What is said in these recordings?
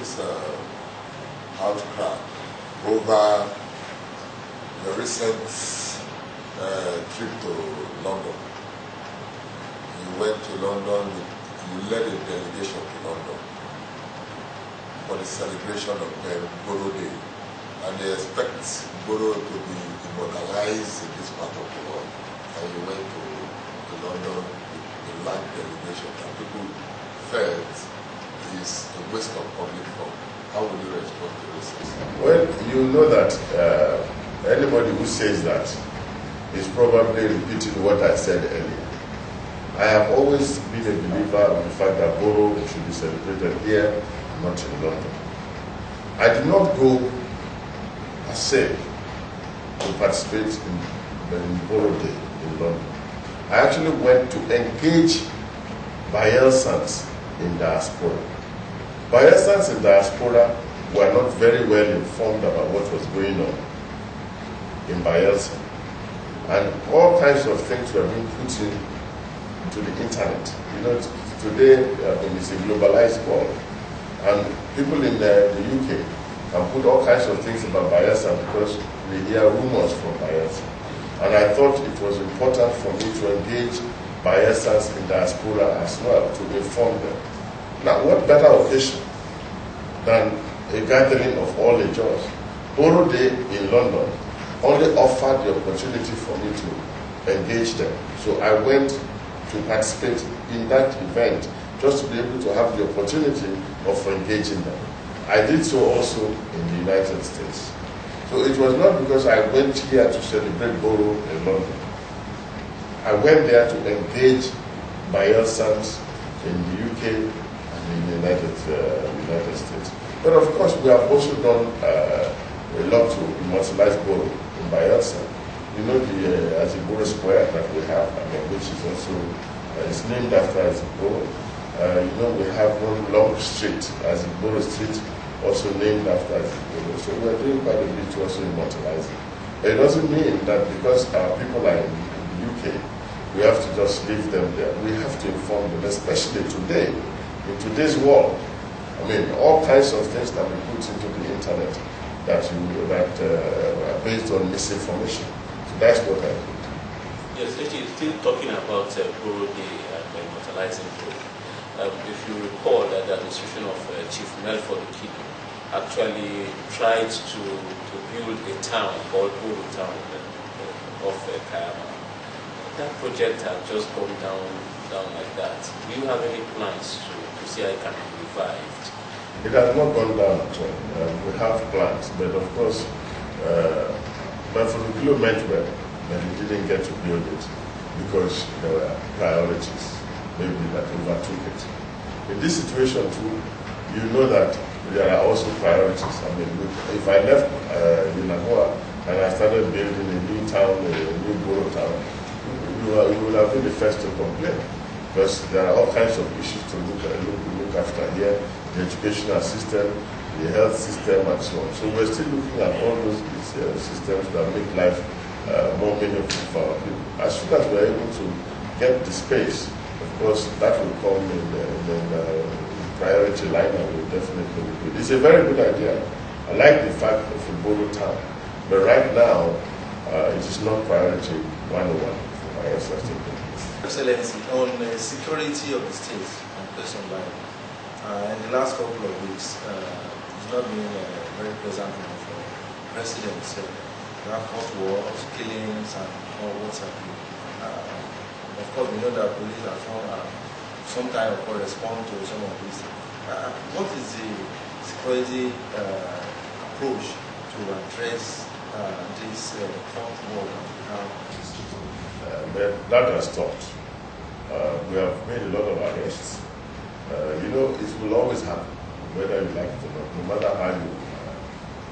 this outcry over the recent trip to London. You went to London, you led a delegation to London for the celebration of Boro Day, and they expect Boro to be immortalized in this part of the world. And you went to London with a large delegation, and people felt it's a waste of public funds. How would you respond to this? Well, you know that anybody who says that is probably repeating what I said earlier. I have always been a believer of the fact that Boro should be celebrated here, not in London. I did not go as said to participate in Boro Day in London. I actually went to engage Bayelsans in diaspora. Bayelsans in diaspora were not very well informed about what was going on in Bayelsa. And all kinds of things were being put into the internet. You know, today it's a globalized world. And people in the UK can put all kinds of things about Bayelsa because they hear rumors from Bayelsa. And I thought it was important for me to engage Bayelsans in diaspora as well, to inform them. Now, what better occasion than a gathering of all ages? Boro Day in London only offered the opportunity for me to engage them. So I went to participate in that event just to be able to have the opportunity of engaging them. I did so also in the United States. So it was not because I went here to celebrate Boro in London. I went there to engage Bayelsans in the UK and in the United States. But of course, we have also done a lot to immortalize Boro in Bayelsa. You know the Aziboro Square that we have, which is also is named after Aziboro. You know we have one long street, Aziboro Street, also named after Aziboro. So we are doing quite a bit to also immortalize it. But it doesn't mean that because our people are in the UK, we have to just leave them there. We have to inform them, especially today, in today's world. I mean, all kinds of things that we put into the internet that are based on misinformation. So that's what I did. Yes, actually, still talking about Boro Day and immortalizing Boro. If you recall that the administration of Chief Melford Okidi actually tried to build a town called Boro Town of Kayama. That project has just gone down like that. Do you have any plans to see how it can be revived? It has not gone down at all. We have plans, but of course, Melford Okidi meant well, but he didn't get to build it because there were priorities, maybe that overtook it. In this situation too, you know that there are also priorities. I mean, if I left Yunahua and I started building a new town, a new Boro town, you will have been the first to complain because there are all kinds of issues to look after here, the educational system, the health system, and so on. So we're still looking at all those systems that make life more meaningful for our people. As soon as we're able to get the space, of course, that will come in the priority line and will definitely be good. It's a very good idea. I like the fact of a Boro town, but right now, it is not priority 101. Excellency, on the security of the state and person life, in the last couple of weeks, it's not been very pleasant for residents. We have hot wars, killings, and all what's happening. Of course, we know that police have some kind of response to some of this. What is the security approach to address this hot war that we have? That has stopped. We have made a lot of arrests. You know, it will always happen, whether you like it or not. No matter how you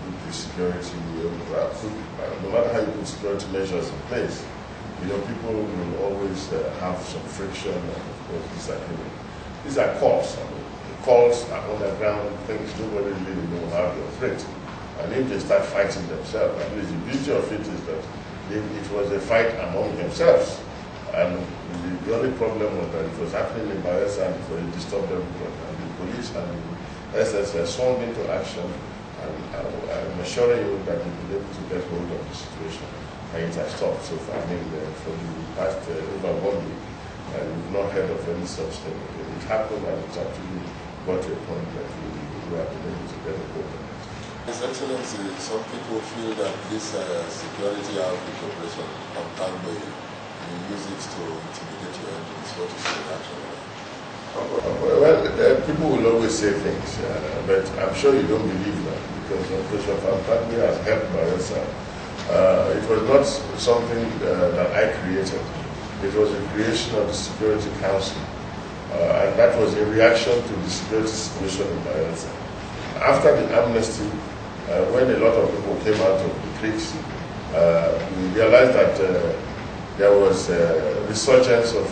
put the security, no matter how you put security measures in place, you know, people will always have some friction and, of course, disagreement. These are calls. I mean, the calls are underground things. Nobody really knows how to operate. And if they start fighting themselves, at least the beauty of it is that it was a fight among themselves. And the only problem was that it was happening in Bayelsa and it disturbed them. And the police and SSS swung into action, and I'm assuring you that we'll be able to get hold of the situation. And it has stopped so far. I mean, for the past over 1 week, we've not heard of any such thing. It happened, and it's actually got to a point that we have been able to get a hold of it. His Excellency, some people feel that this security outreach operation on Tambe, you use it to intimidate your enemies. What is your reaction on that? Well, people will always say things, but I'm sure you don't believe that, because Operation Tambe has helped Bayelsa. It was not something that I created. It was a creation of the Security Council, and that was in reaction to the security situation in Bayelsa. After the amnesty, when a lot of people came out of the creeks, we realized that there was a resurgence of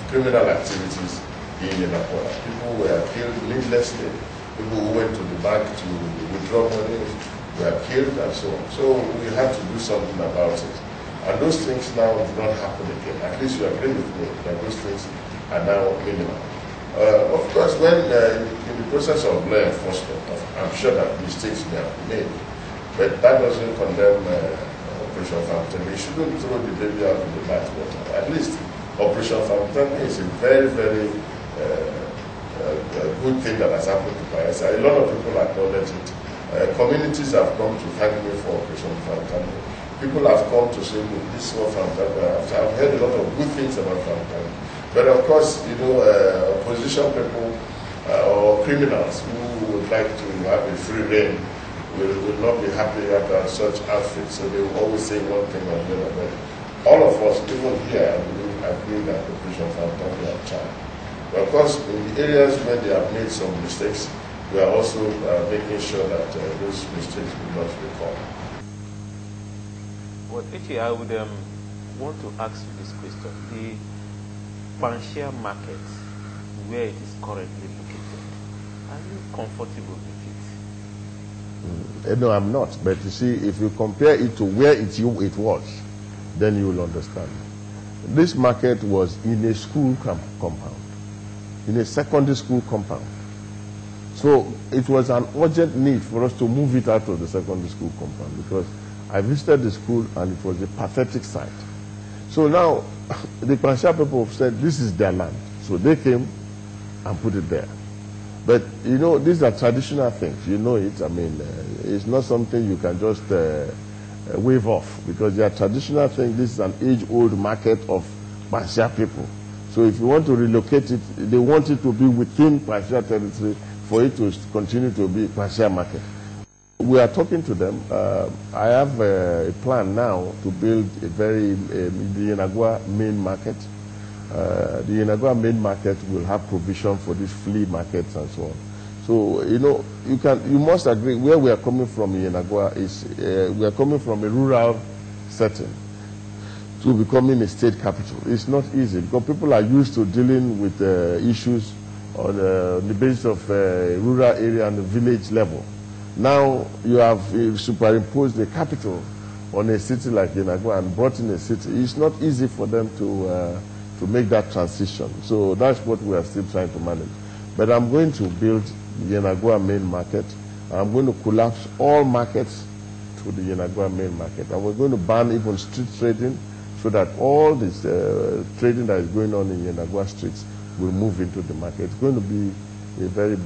criminal activities in Yenagoa. People were killed needlessly. People who went to the bank to withdraw money were killed and so on. So we had to do something about it. And those things now do not happen again. At least you agree with me that those things are now minimal. Of course, when in the process of law enforcement, I'm sure that mistakes may have been made, but that doesn't condemn Operation Fountain. We shouldn't throw the baby out with the bathwater. At least Operation Fountain is a very, very good thing that has happened to Bayelsa. A lot of people acknowledge it. Communities have come to thank me for Operation Fountain. People have come to say, look, this is what Fountain. I've heard a lot of good things about Fountain. But of course, you know, opposition people or criminals who would like to have a free reign will not be happy about such outfits. So they will always say one thing or the other. But all of us, even here, I believe, agree that Operation Fountain we have tried. But of course, in the areas where they have made some mistakes, we are also making sure that those mistakes will not recur. Well, actually, I would want to ask you this question. The Panshia market, where it is currently located, are you comfortable with it? No, I'm not. But you see, if you compare it to where it was, then you will understand. This market was in a school compound, in a secondary school compound. So it was an urgent need for us to move it out of the secondary school compound, because I visited the school and it was a pathetic sight. So now, the Panshia people have said this is their land. So they came and put it there. But, you know, these are traditional things. You know it. I mean, it's not something you can just wave off, because they are traditional things. This is an age-old market of Panshia people. So if you want to relocate it, they want it to be within Panshia territory for it to continue to be Panshia market. We are talking to them. I have a plan now to build the Yenagoa main market. The Yenagoa main market will have provision for these flea markets and so on. So, you know, you must agree, where we are coming from in Yenagoa is, we are coming from a rural setting to becoming a state capital. It's not easy, because people are used to dealing with issues on the basis of rural area and the village level. Now you have superimposed the capital on a city like Yenagoa and brought in a city. It's not easy for them to make that transition. So that's what we are still trying to manage. But I'm going to build the Yenagoa main market. I'm going to collapse all markets to the Yenagoa main market. And we're going to ban even street trading, so that all this trading that is going on in Yenagoa streets will move into the market. It's going to be a very big